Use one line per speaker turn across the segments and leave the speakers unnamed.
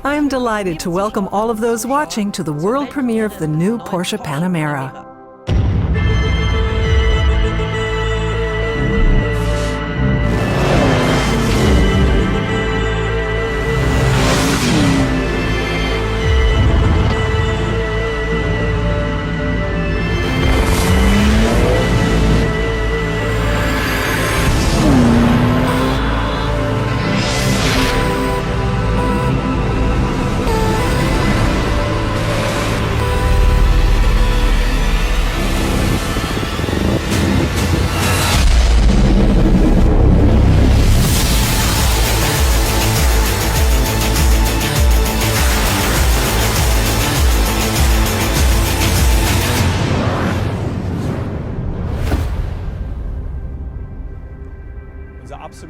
I am delighted to welcome all of those watching to the world premiere of the new Porsche Panamera.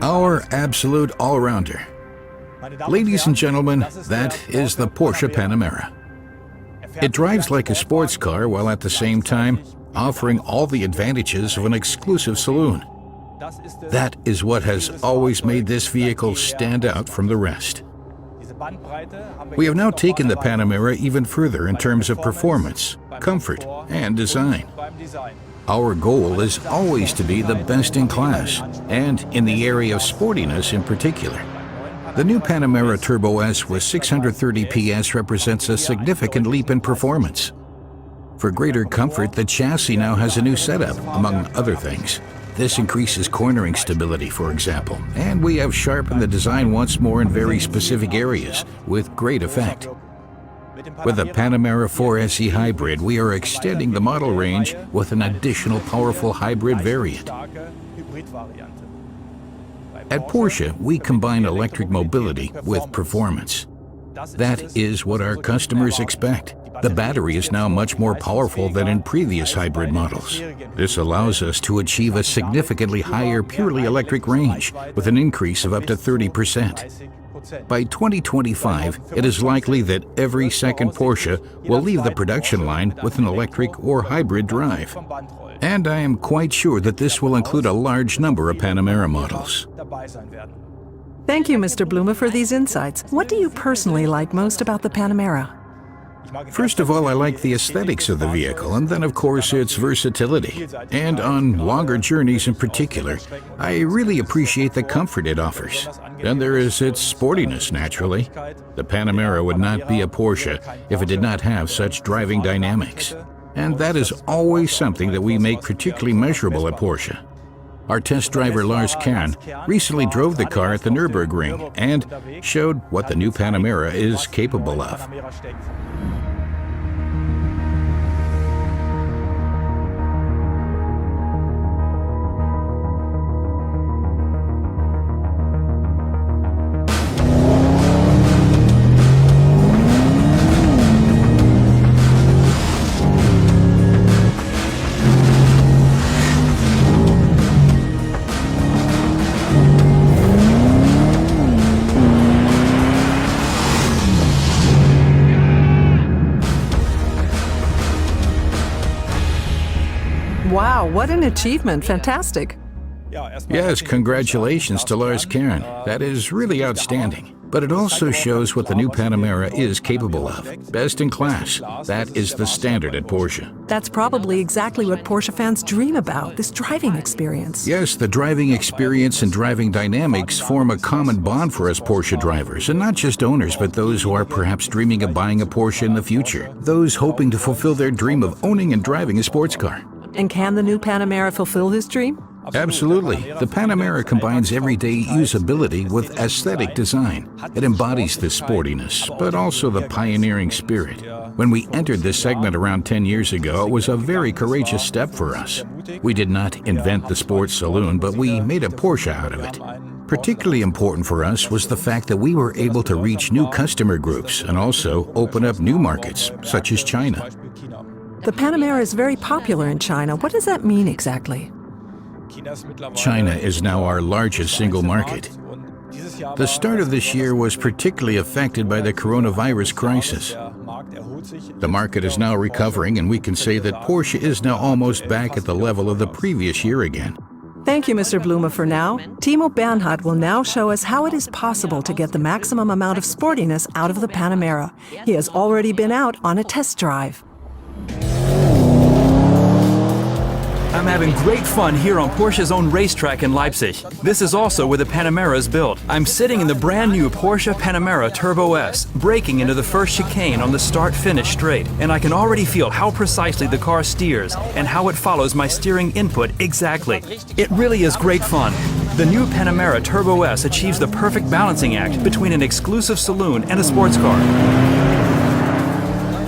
Our absolute all-rounder. Ladies and gentlemen, that is the Porsche Panamera. It drives like a sports car while at the same time offering all the advantages of an exclusive saloon. That is what has always made this vehicle stand out from the rest. We have now taken the Panamera even further in terms of performance, comfort, and design. Our goal is always to be the best in class, and in the area of sportiness in particular. The new Panamera Turbo S with 630 PS represents a significant leap in performance. For greater comfort, the chassis now has a new setup, among other things. This increases cornering stability, for example, and we have sharpened the design once more in very specific areas, with great effect. With the Panamera 4SE Hybrid, we are extending the model range with an additional powerful hybrid variant. At Porsche, we combine electric mobility with performance. That is what our customers expect. The battery is now much more powerful than in previous hybrid models. This allows us to achieve a significantly higher purely electric range, with an increase of up to 30%. By 2025, it is likely that every second Porsche will leave the production line with an electric or hybrid drive. And I am quite sure that this will include a large number of Panamera models.
Thank you, Mr. Blume, for these insights. What do you personally like most about the Panamera?
First of all, I like the aesthetics of the vehicle, and then of course its versatility. And on longer journeys in particular, I really appreciate the comfort it offers. Then there is its sportiness, naturally. The Panamera would not be a Porsche if it did not have such driving dynamics. And that is always something that we make particularly measurable at Porsche. Our test driver Lars Kern recently drove the car at the Nürburgring and showed what the new Panamera is capable of.
Wow, what an achievement. Fantastic.
Yes, congratulations to Lars Kern. That is really outstanding. But it also shows what the new Panamera is capable of. Best in class. That is the standard at Porsche.
That's probably exactly what Porsche fans dream about, this driving experience.
Yes, the driving experience and driving dynamics form a common bond for us Porsche drivers, and not just owners, but those who are perhaps dreaming of buying a Porsche in the future. Those hoping to fulfill their dream of owning and driving a sports car.
And can the new Panamera fulfill this dream?
Absolutely. The Panamera combines everyday usability with aesthetic design. It embodies the sportiness, but also the pioneering spirit. When we entered this segment around 10 years ago, it was a very courageous step for us. We did not invent the sports saloon, but we made a Porsche out of it. Particularly important for us was the fact that we were able to reach new customer groups and also open up new markets, such as China.
The Panamera is very popular in China. What does that mean exactly?
China is now our largest single market. The start of this year was particularly affected by the coronavirus crisis. The market is now recovering, and we can say that Porsche is now almost back at the level of the previous year again.
Thank you, Mr. Blume, for now. Timo Bernhard will now show us how it is possible to get the maximum amount of sportiness out of the Panamera. He has already been out on a test drive.
I'm having great fun here on Porsche's own racetrack in Leipzig. This is also where the Panamera is built. I'm sitting in the brand new Porsche Panamera Turbo S, braking into the first chicane on the start-finish straight, and I can already feel how precisely the car steers and how it follows my steering input exactly. It really is great fun. The new Panamera Turbo S achieves the perfect balancing act between an exclusive saloon and a sports car.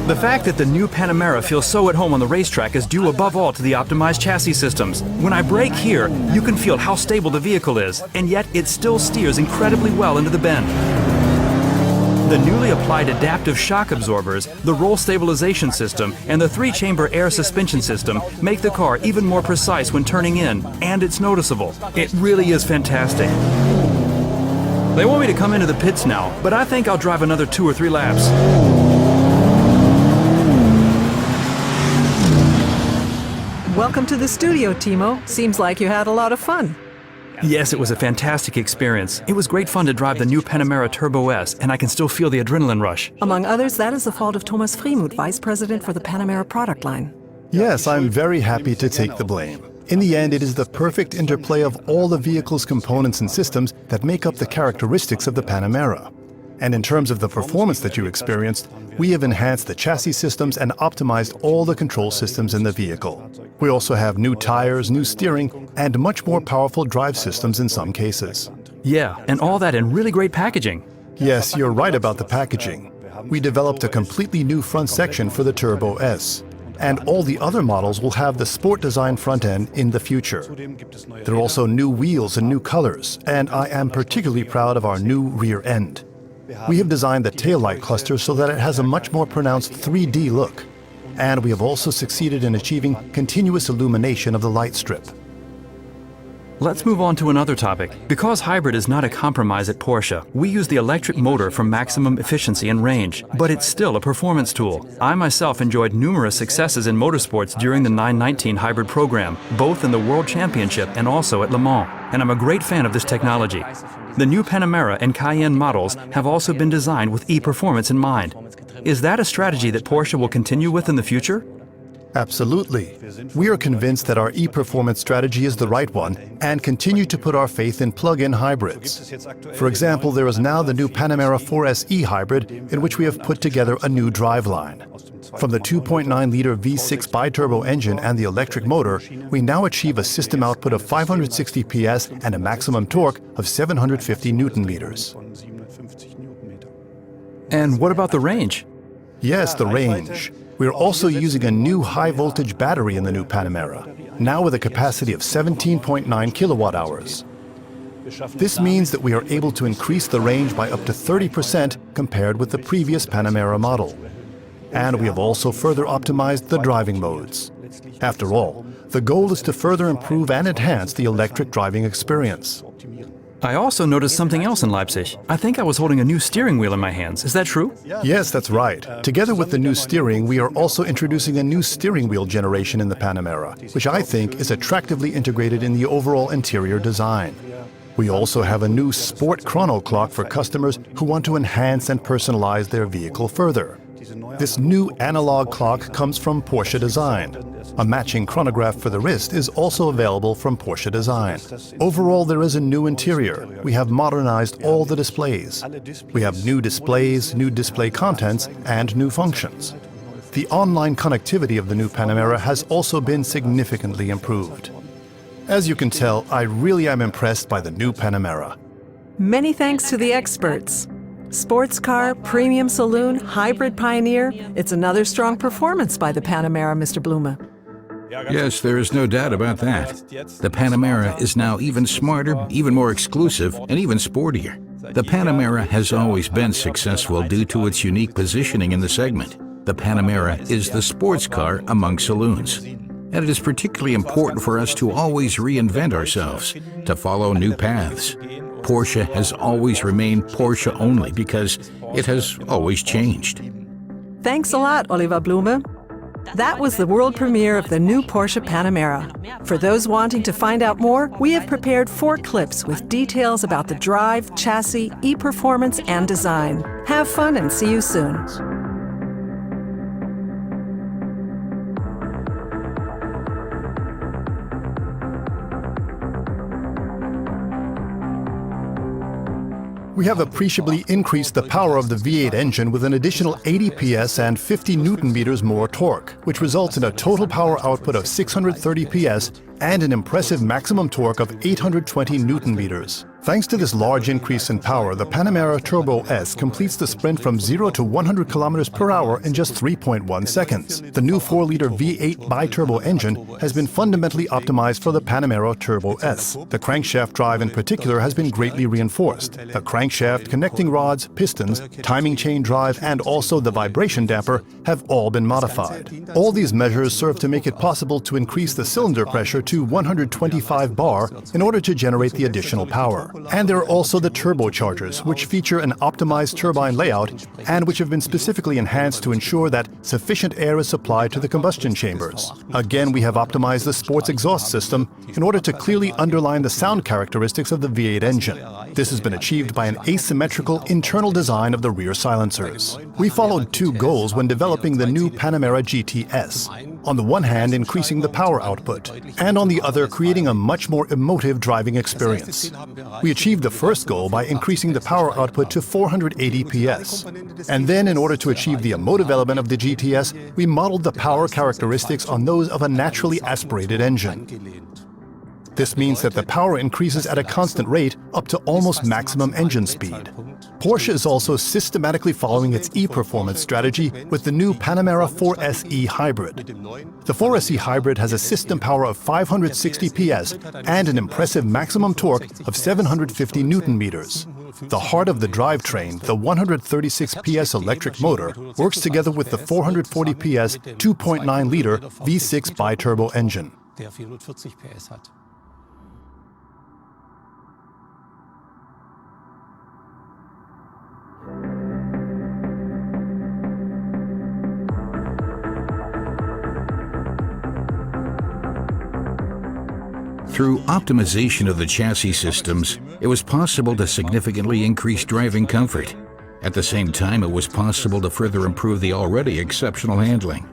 The fact that the new Panamera feels so at home on the racetrack is due above all to the optimized chassis systems. When I brake here, you can feel how stable the vehicle is, and yet it still steers incredibly well into the bend. The newly applied adaptive shock absorbers, the roll stabilization system, and the 3-chamber air suspension system make the car even more precise when turning in, and it's noticeable. It really is fantastic. They want me to come into the pits now, but I think I'll drive another 2 or 3 laps.
Welcome to the studio, Timo. Seems like you had a lot of fun.
Yes, it was a fantastic experience. It was great fun to drive the new Panamera Turbo S, and I can still feel the adrenaline rush.
Among others, that is the fault of Thomas Freemuth, Vice President for the Panamera product line.
Yes, I'm very happy to take the blame. In the end, it is the perfect interplay of all the vehicle's components and systems that make up the characteristics of the Panamera. And in terms of the performance that you experienced, we have enhanced the chassis systems and optimized all the control systems in the vehicle. We also have new tires, new steering, and much more powerful drive systems in some cases.
Yeah, and all that in really great packaging.
Yes, you're right about the packaging. We developed a completely new front section for the Turbo S. And all the other models will have the sport design front end in the future. There are also new wheels and new colors, and I am particularly proud of our new rear end. We have designed the taillight cluster so that it has a much more pronounced 3D look. And we have also succeeded in achieving continuous illumination of the light strip.
Let's move on to another topic. Because hybrid is not a compromise at Porsche, we use the electric motor for maximum efficiency and range, but it's still a performance tool. I myself enjoyed numerous successes in motorsports during the 919 hybrid program, both in the World Championship and also at Le Mans, and I'm a great fan of this technology. The new Panamera and Cayenne models have also been designed with e-performance in mind. Is that a strategy that Porsche will continue with in the future?
Absolutely. We are convinced that our e-performance strategy is the right one and continue to put our faith in plug-in hybrids. For example, there is now the new Panamera 4S e-hybrid in which we have put together a new driveline. From the 2.9-liter V6 biturbo engine and the electric motor, we now achieve a system output of 560 PS and a maximum torque of 750 Newton-meters.
And what about the range?
Yes, the range. We are also using a new high-voltage battery in the new Panamera, now with a capacity of 17.9 kilowatt-hours. This means that we are able to increase the range by up to 30% compared with the previous Panamera model. And we have also further optimized the driving modes. After all, the goal is to further improve and enhance the electric driving experience.
I also noticed something else in Leipzig. I think I was holding a new steering wheel in my hands. Is that true?
Yes, that's right. Together with the new steering, we are also introducing a new steering wheel generation in the Panamera, which I think is attractively integrated in the overall interior design. We also have a new sport chrono clock for customers who want to enhance and personalize their vehicle further. This new analog clock comes from Porsche Design. A matching chronograph for the wrist is also available from Porsche Design. Overall, there is a new interior. We have modernized all the displays. We have new displays, new display contents, and new functions. The online connectivity of the new Panamera has also been significantly improved. As you can tell, I really am impressed by the new Panamera.
Many thanks to the experts. Sports car, premium saloon, hybrid pioneer. It's another strong performance by the Panamera, Mr. Blume.
Yes, there is no doubt about that. The Panamera is now even smarter, even more exclusive, and even sportier. The Panamera has always been successful due to its unique positioning in the segment. The Panamera is the sports car among saloons. And it is particularly important for us to always reinvent ourselves, to follow new paths. Porsche has always remained Porsche only because it has always changed.
Thanks a lot, Oliver Blume. That was the world premiere of the new Porsche Panamera. For those wanting to find out more, we have prepared 4 clips with details about the drive, chassis, e-performance, and design. Have fun and see you soon.
We have appreciably increased the power of the V8 engine with an additional 80 PS and 50 Newton-meters more torque, which results in a total power output of 630 PS and an impressive maximum torque of 820 Newton-meters. Thanks to this large increase in power, the Panamera Turbo S completes the sprint from 0 to 100 kilometers per hour in just 3.1 seconds. The new 4-liter V8 bi-turbo engine has been fundamentally optimized for the Panamera Turbo S. The crankshaft drive in particular has been greatly reinforced. The crankshaft, connecting rods, pistons, timing chain drive, and also the vibration damper have all been modified. All these measures serve to make it possible to increase the cylinder pressure to 125 bar in order to generate the additional power. And there are also the turbochargers, which feature an optimized turbine layout and which have been specifically enhanced to ensure that sufficient air is supplied to the combustion chambers. Again, we have optimized the sports exhaust system in order to clearly underline the sound characteristics of the V8 engine. This has been achieved by an asymmetrical internal design of the rear silencers. We followed 2 goals when developing the new Panamera GTS. On the one hand, increasing the power output, and on the other, creating a much more emotive driving experience. We achieved the first goal by increasing the power output to 480 PS. And then, in order to achieve the emotive element of the GTS, we modeled the power characteristics on those of a naturally aspirated engine. This means that the power increases at a constant rate up to almost maximum engine speed. Porsche is also systematically following its e-performance strategy with the new Panamera 4SE Hybrid. The 4SE Hybrid has a system power of 560 PS and an impressive maximum torque of 750 Newton-meters. The heart of the drivetrain, the 136 PS electric motor, works together with the 440 PS 2.9-liter V6 bi-turbo engine.
Through optimization of the chassis systems, it was possible to significantly increase driving comfort. At the same time, it was possible to further improve the already exceptional handling.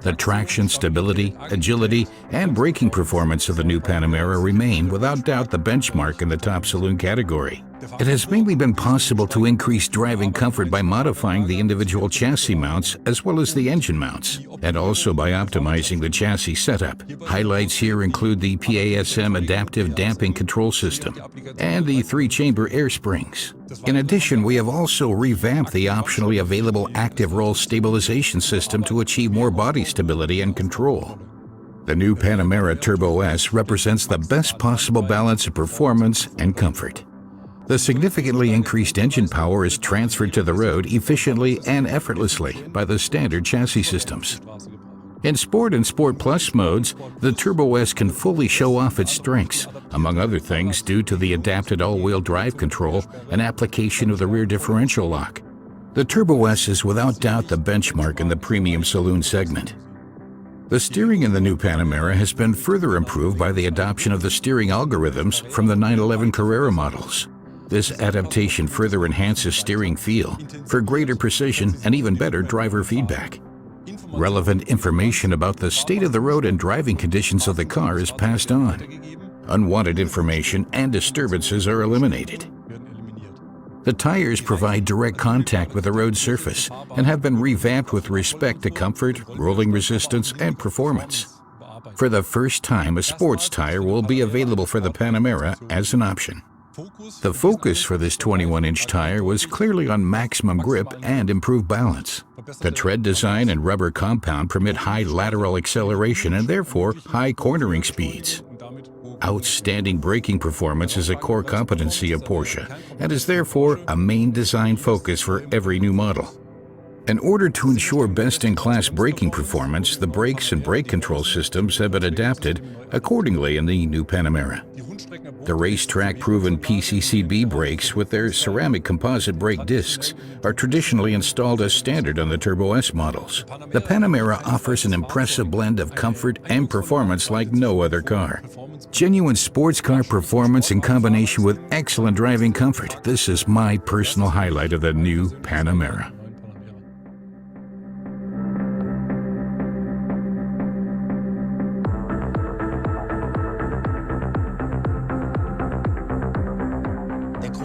The traction, stability, agility, and braking performance of the new Panamera remain without doubt the benchmark in the top saloon category. It has mainly been possible to increase driving comfort by modifying the individual chassis mounts as well as the engine mounts, and also by optimizing the chassis setup. Highlights here include the PASM adaptive damping control system and the 3-chamber air springs. In addition, we have also revamped the optionally available active roll stabilization system to achieve more body stability and control. The new Panamera Turbo S represents the best possible balance of performance and comfort. The significantly increased engine power is transferred to the road efficiently and effortlessly by the standard chassis systems. In Sport and Sport Plus modes, the Turbo S can fully show off its strengths, among other things due to the adapted all-wheel drive control and application of the rear differential lock. The Turbo S is without doubt the benchmark in the premium saloon segment. The steering in the new Panamera has been further improved by the adoption of the steering algorithms from the 911 Carrera models. This adaptation further enhances steering feel for greater precision and even better driver feedback. Relevant information about the state of the road and driving conditions of the car is passed on. Unwanted information and disturbances are eliminated. The tires provide direct contact with the road surface and have been revamped with respect to comfort, rolling resistance, and performance. For the first time, a sports tire will be available for the Panamera as an option. The focus for this 21-inch tire was clearly on maximum grip and improved balance. The tread design and rubber compound permit high lateral acceleration and therefore high cornering speeds. Outstanding braking performance is a core competency of Porsche and is therefore a main design focus for every new model. In order to ensure best-in-class braking performance, the brakes and brake control systems have been adapted accordingly in the new Panamera. The racetrack-proven PCCB brakes with their ceramic composite brake discs are traditionally installed as standard on the Turbo S models. The Panamera offers an impressive blend of comfort and performance like no other car. Genuine sports car performance in combination with excellent driving comfort. This is my personal highlight of the new Panamera.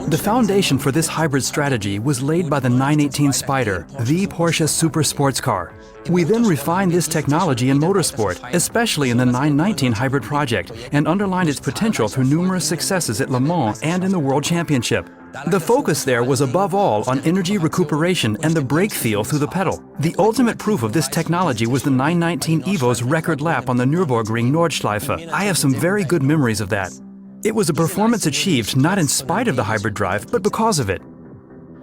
The foundation for this hybrid strategy was laid by the 918 Spyder, the Porsche super sports car. We then refined this technology in motorsport, especially in the 919 hybrid project, and underlined its potential through numerous successes at Le Mans and in the World Championship. The focus there was above all on energy recuperation and the brake feel through the pedal. The ultimate proof of this technology was the 919 Evo's record lap on the Nürburgring Nordschleife. I have some very good memories of that. It was a performance achieved not in spite of the hybrid drive, but because of it.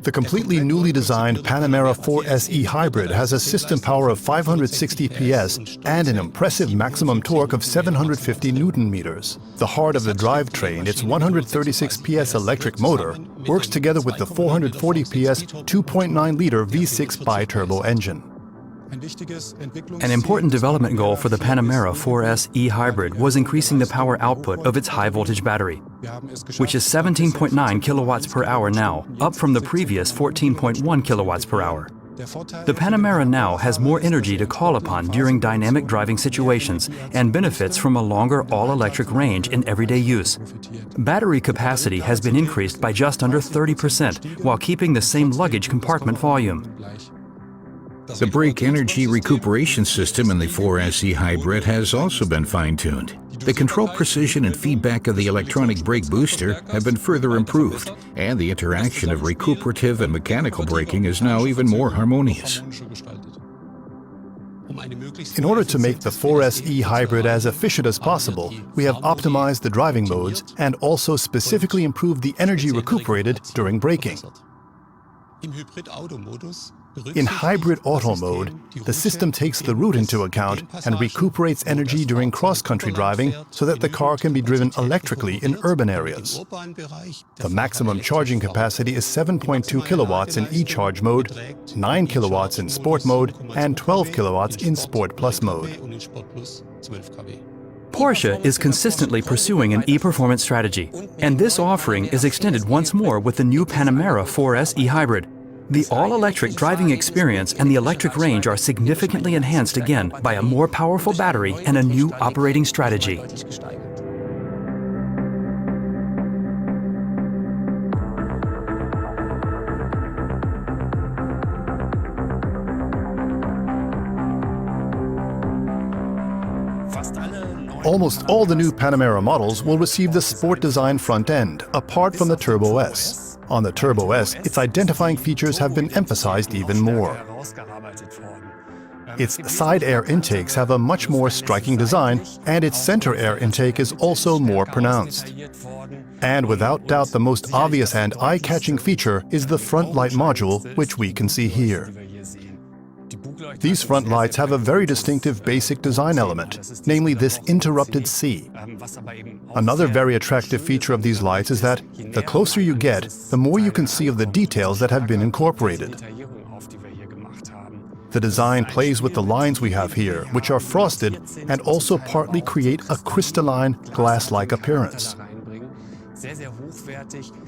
The completely newly designed Panamera 4SE Hybrid has a system power of 560 PS and an impressive maximum torque of 750 Newton-meters. The heart of the drivetrain, its 136 PS electric motor, works together with the 440 PS 2.9-liter V6 bi-turbo engine.
An important development goal for the Panamera 4S e-Hybrid was increasing the power output of its high-voltage battery, which is 17.9 kilowatts per hour now, up from the previous 14.1 kilowatts per hour. The Panamera now has more energy to call upon during dynamic driving situations and benefits from a longer all-electric range in everyday use. Battery capacity has been increased by just under 30% while keeping the same luggage compartment volume.
The brake energy recuperation system in the 4SE Hybrid has also been fine-tuned. The control precision and feedback of the electronic brake booster have been further improved, and the interaction of recuperative and mechanical braking is now even more harmonious.
In order to make the 4SE Hybrid as efficient as possible, we have optimized the driving modes and also specifically improved the energy recuperated during braking. In hybrid auto mode, the system takes the route into account and recuperates energy during cross-country driving so that the car can be driven electrically in urban areas. The maximum charging capacity is 7.2 kilowatts in e-charge mode, 9 kilowatts in sport mode, and 12 kilowatts in Sport Plus mode.
Porsche is consistently pursuing an e-performance strategy, and this offering is extended once more with the new Panamera 4S e-Hybrid. The all-electric driving experience and the electric range are significantly enhanced again by a more powerful battery and a new operating strategy.
Almost all the new Panamera models will receive the sport design front end, apart from the Turbo S. On the Turbo S, its identifying features have been emphasized even more. Its side air intakes have a much more striking design, and its center air intake is also more pronounced. And without doubt, the most obvious and eye-catching feature is the front light module, which we can see here. These front lights have a very distinctive basic design element, namely this interrupted C. Another very attractive feature of these lights is that the closer you get, the more you can see of the details that have been incorporated. The design plays with the lines we have here, which are frosted and also partly create a crystalline, glass-like appearance.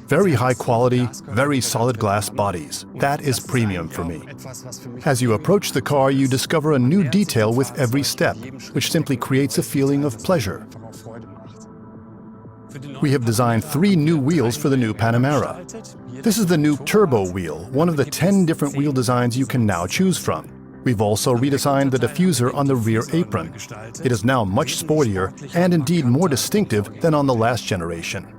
Very high quality, very solid glass bodies. That is premium for me. As you approach the car, you discover a new detail with every step, which simply creates a feeling of pleasure. We have designed 3 new wheels for the new Panamera. This is the new turbo wheel, one of the 10 different wheel designs you can now choose from. We've also redesigned the diffuser on the rear apron. It is now much sportier and indeed more distinctive than on the last generation.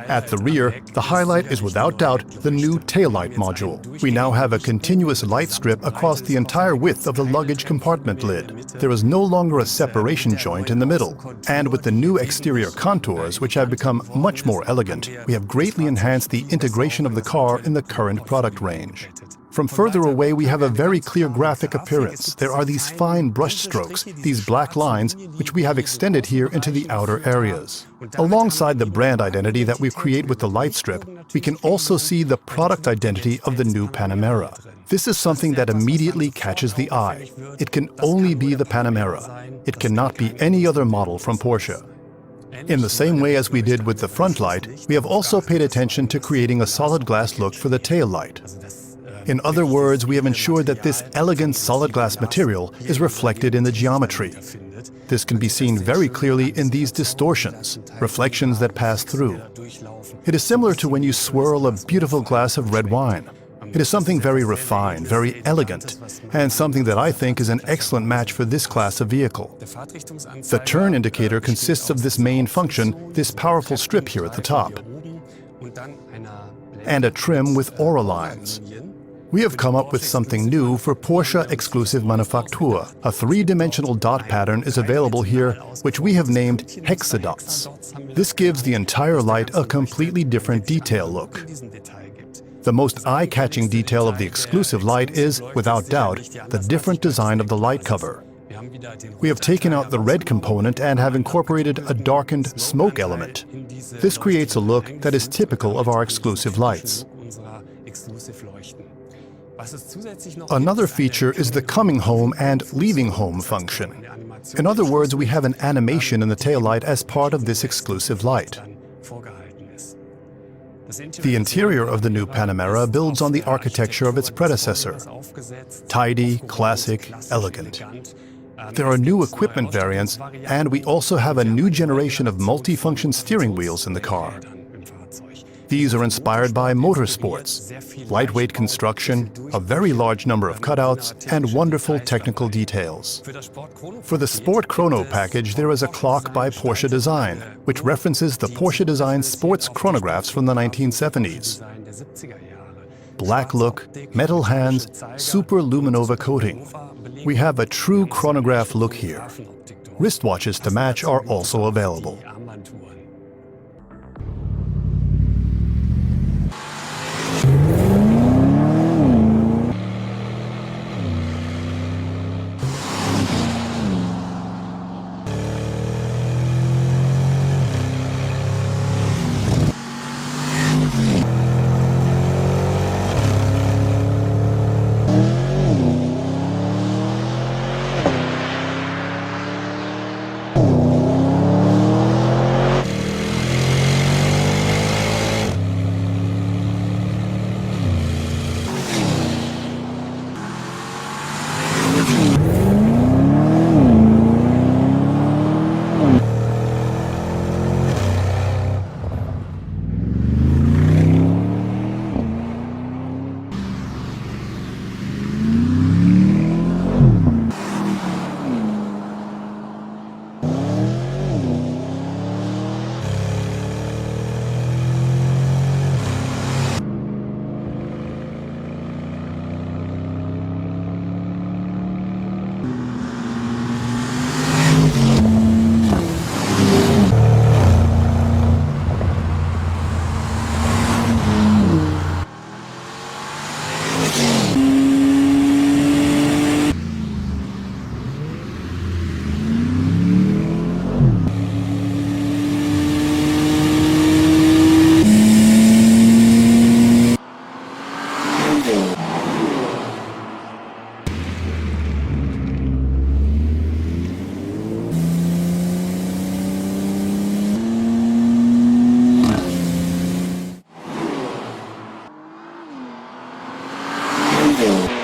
At the rear, the highlight is without doubt the new taillight module. We now have a continuous light strip across the entire width of the luggage compartment lid. There is no longer a separation joint in the middle. And with the new exterior contours, which have become much more elegant, we have greatly enhanced the integration of the car in the current product range. From further away, we have a very clear graphic appearance. There are these fine brush strokes, these black lines, which we have extended here into the outer areas. Alongside the brand identity that we create with the light strip, we can also see the product identity of the new Panamera. This is something that immediately catches the eye. It can only be the Panamera. It cannot be any other model from Porsche. In the same way as we did with the front light, we have also paid attention to creating a solid glass look for the tail light. In other words, we have ensured that this elegant solid glass material is reflected in the geometry. This can be seen very clearly in these distortions, reflections that pass through. It is similar to when you swirl a beautiful glass of red wine. It is something very refined, very elegant, and something that I think is an excellent match for this class of vehicle. The turn indicator consists of this main function, this powerful strip here at the top, and a trim with aura lines. We have come up with something new for Porsche exclusive manufacture. A three-dimensional dot pattern is available here, which we have named hexadots. This gives the entire light a completely different detail look. The most eye-catching detail of the exclusive light is, without doubt, the different design of the light cover. We have taken out the red component and have incorporated a darkened smoke element. This creates a look that is typical of our exclusive lights. Another feature is the coming home and leaving home function. In other words, we have an animation in the taillight as part of this exclusive light. The interior of the new Panamera builds on the architecture of its predecessor. Tidy, classic, elegant. There are new equipment variants, and we also have a new generation of multifunction steering wheels in the car. These are inspired by motorsports, lightweight construction, a very large number of cutouts, and wonderful technical details. For the Sport Chrono package, there is a clock by Porsche Design, which references the Porsche Design sports chronographs from the 1970s. Black look, metal hands, super luminova coating. We have a true chronograph look here. Wristwatches to match are also available.
Video.